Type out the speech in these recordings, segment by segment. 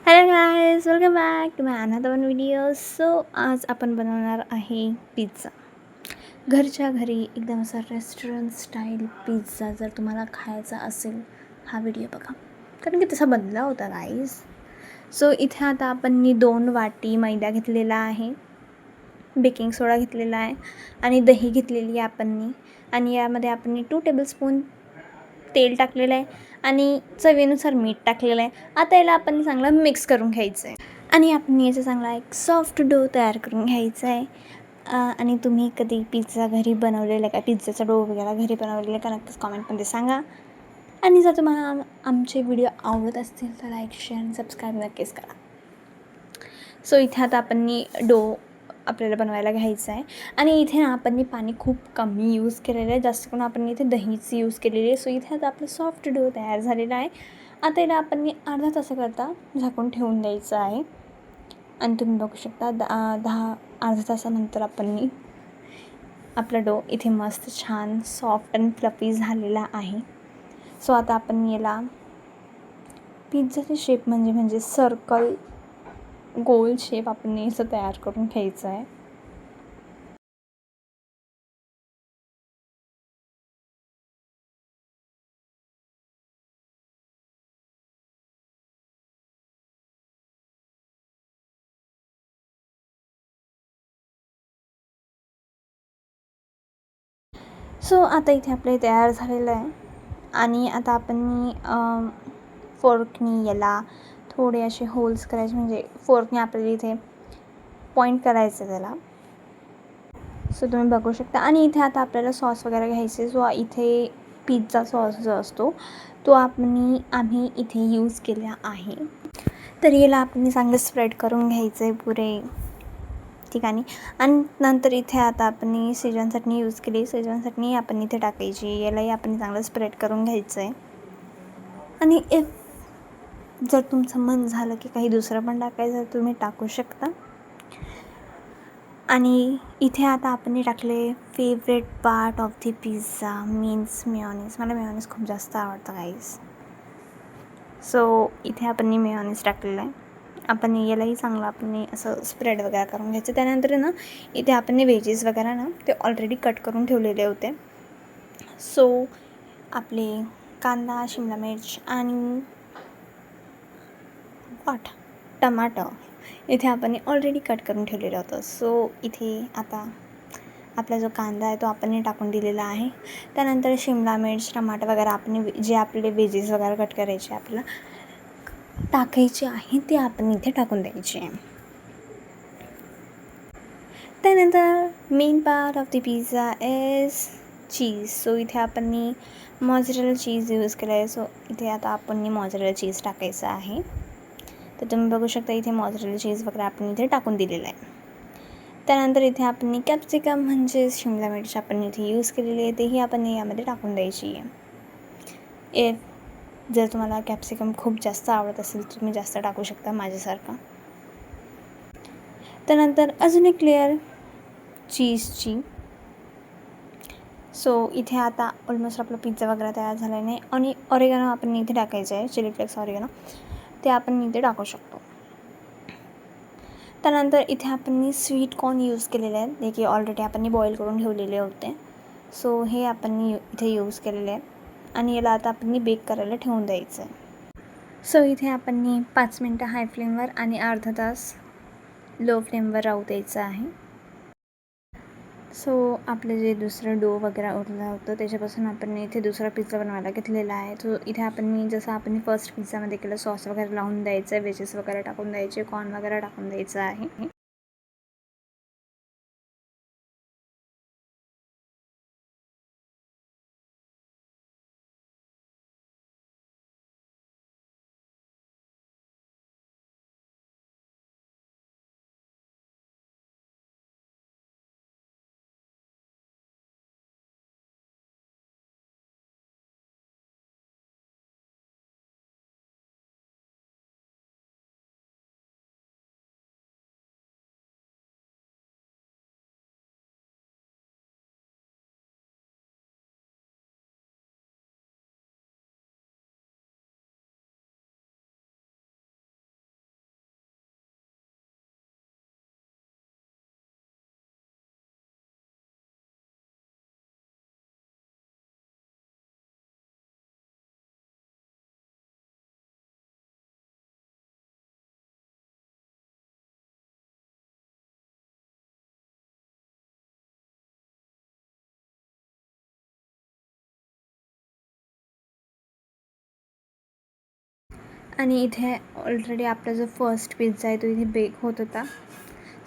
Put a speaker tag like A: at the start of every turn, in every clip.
A: Hello guys, welcome back to my another one video. So आज आपण बनवणार आहे पिझ्झा. घरच्या घरी एकदम असा रेस्टॉरंट स्टाईल पिझ्झा जर तुम्हाला खायचा असेल हा व्हिडिओ बघा, कारण की तसा बनला होता गाईज. सो इथे आता आपण 2 वाटी मैदा घेतलेला आहे, बेकिंग सोडा घेतलेला आहे आणि दही घेतलेली आहे आपण. आणि यामध्ये आपण 2 टेबलस्पून तेल टाकलेलं आहे आणि चवीनुसार मीठ टाकलेलं आहे. आता याला आपण चांगलं मिक्स करून घ्यायचं आहे आणि आपण याचा चांगला एक सॉफ्ट डो तयार करून घ्यायचा आहे. आणि तुम्ही कधी पिझ्झा घरी बनवलेला आहे का, पिझ्झाचा डो वगैरे घरी बनवलेला का, नक्कीच कॉमेंटमध्ये सांगा. आणि जर तुम्हाला आमचे व्हिडिओ आवडत असतील तर लाईक, शेअर आणि सबस्क्राईब नक्कीच करा. सो इथे आता आपण डो आपल्याला बनवायला घ्यायचं आहे आणि इथे ना आपण पाणी खूप कमी यूज केलेलं आहे, जास्त करून आपण इथे दहीच यूज केलेली आहे. सो इथे आता आपलं सॉफ्ट डो तयार झालेला आहे. आता याला आपण अर्धा तासाकरता झाकून ठेवून द्यायचं आहे आणि तुम्ही बघू शकता अर्धा तासानंतर आपण आपला डो इथे मस्त छान सॉफ्ट आणि फ्लफी झालेला आहे. सो आता आपण याला पिझ्झाचे शेप म्हणजे सर्कल गोल शेप आपण असं तयार करून घ्यायचं आहे. सो आता इथे आपले तयार झालेलं आहे आणि आता आपण फोर्कनी याला थोडे असे होल्स करायचे, म्हणजे फोर्कने आपल्याला इथे पॉईंट करायचं त्याला. सो तुम्ही बघू शकता. आणि इथे आता आपल्याला सॉस वगैरे घ्यायचे. सो इथे पिझ्झा सॉस जो असतो तो आम्ही इथे यूज केला आहे. तर याला आपण चांगलं स्प्रेड करून घ्यायचं आहे पुरे ठिकाणी. आणि नंतर इथे आता आपण शेजवान चटणी यूज केली. शेजवान चटणी आपण इथे टाकायची. यालाही आपण चांगलं स्प्रेड करून घ्यायचं आहे. आणि जर तुमचं मन झालं की काही दुसरं पण टाकायचं तर तुम्ही टाकू शकता. आणि इथे आता आपण टाकले favourite part of the pizza means mayonnaise. मला मेयोनीज खूप जास्त आवडतं गाईज. सो इथे आपण मेयोनीज टाकलेलं आहे. आपण यालाही चांगलं आपण असं स्प्रेड वगैरे करून घ्यायचं. त्यानंतर ना इथे आपण व्हेजेस वगैरे ना ते ऑलरेडी कट करून ठेवलेले होते. सो आपले कांदा, शिमला मिर्च आणि टमाटर इथे आपण ऑलरेडी कट करून ठेवलेलं होतं. सो इथे आता आपला जो कांदा आहे तो आपण टाकून दिलेला आहे. त्यानंतर शिमला मिर्च, टमाटर वगैरे आपण जे आपले व्हेजेस वगैरे कट करायचे आपल्याला टाकायचे आहे ते आपण इथे टाकून द्यायचे आहे. त्यानंतर main part of the pizza is cheese. So इथे आपण मॉझरेला चीज यूज केला आहे. सो इथे आता आपण मॉझरेला चीज टाकायचं आहे. तर तुम्ही बघू शकता इथे मॉझरेला चीज वगैरे आपण इथे टाकून दिलेलं आहे. त्यानंतर इथे आपण कॅप्सिकम म्हणजे शिमला मिर्च आपण इथे यूज केलेली आहे, तेही आपण यामध्ये टाकून द्यायची आहे. जर तुम्हाला कॅप्सिकम खूप जास्त आवडत असेल तर तुम्ही जास्त टाकू शकता माझ्यासारखं. त्यानंतर अजून एक लेअर चीजची. सो इथे आता ऑलमोस्ट आपला पिझ्झा वगैरे तयार झाला नाही. आणि ऑरेगॅनो आपण इथे टाकायचं आहे, चिली फ्लेक्स ऑरेगॅनो ते आपण इथे टाकू शकतो. त्यानंतर इथे आपण स्वीट कॉर्न यूज केलेले आहेत, जे की ऑलरेडी आपण बॉईल करून ठेवलेले होते. सो हे आपण इथे यूज केलेले आहे आणि याला आता आपण बेक करायला ठेवून द्यायचं आहे. सो इथे आपण 5 मिनटं हाय फ्लेमवर आणि अर्धा तास लो फ्लेमवर राहू द्यायचं आहे. सो आपलं जे दुसरं डो वगैरे उरलं होतं त्याच्यापासून आपण इथे दुसरा पिझ्झा बनवायला घेतलेला आहे. सो इथे आपण जसं आपण फर्स्ट पिझ्झामध्ये केलं, सॉस वगैरे लावून द्यायचं आहे, व्हेजेस वगैरे टाकून द्यायचे, कॉर्न वगैरे टाकून द्यायचं आहे. आणि इथे ऑलरेडी आपला जो फर्स्ट पिझ्झा आहे तो इथे बेक होत होता.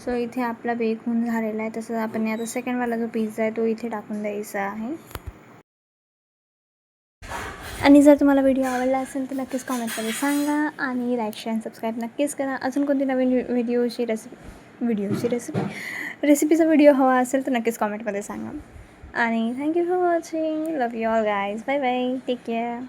A: सो इथे आपला बेक होऊन झालेला आहे. तसंच आपण आता सेकंडवाला जो पिझ्झा आहे तो इथे टाकून द्यायचा आहे. आणि जर तुम्हाला व्हिडिओ आवडला असेल तर नक्कीच कॉमेंटमध्ये सांगा आणि लाईक शेअर आणि सबस्क्राईब नक्कीच करा. अजून कोणती नवीन रेसिपीचा व्हिडिओ हवा असेल तर नक्कीच कॉमेंटमध्ये सांगा. आणि thank you for watching. Love you all guys. Bye bye. Take care.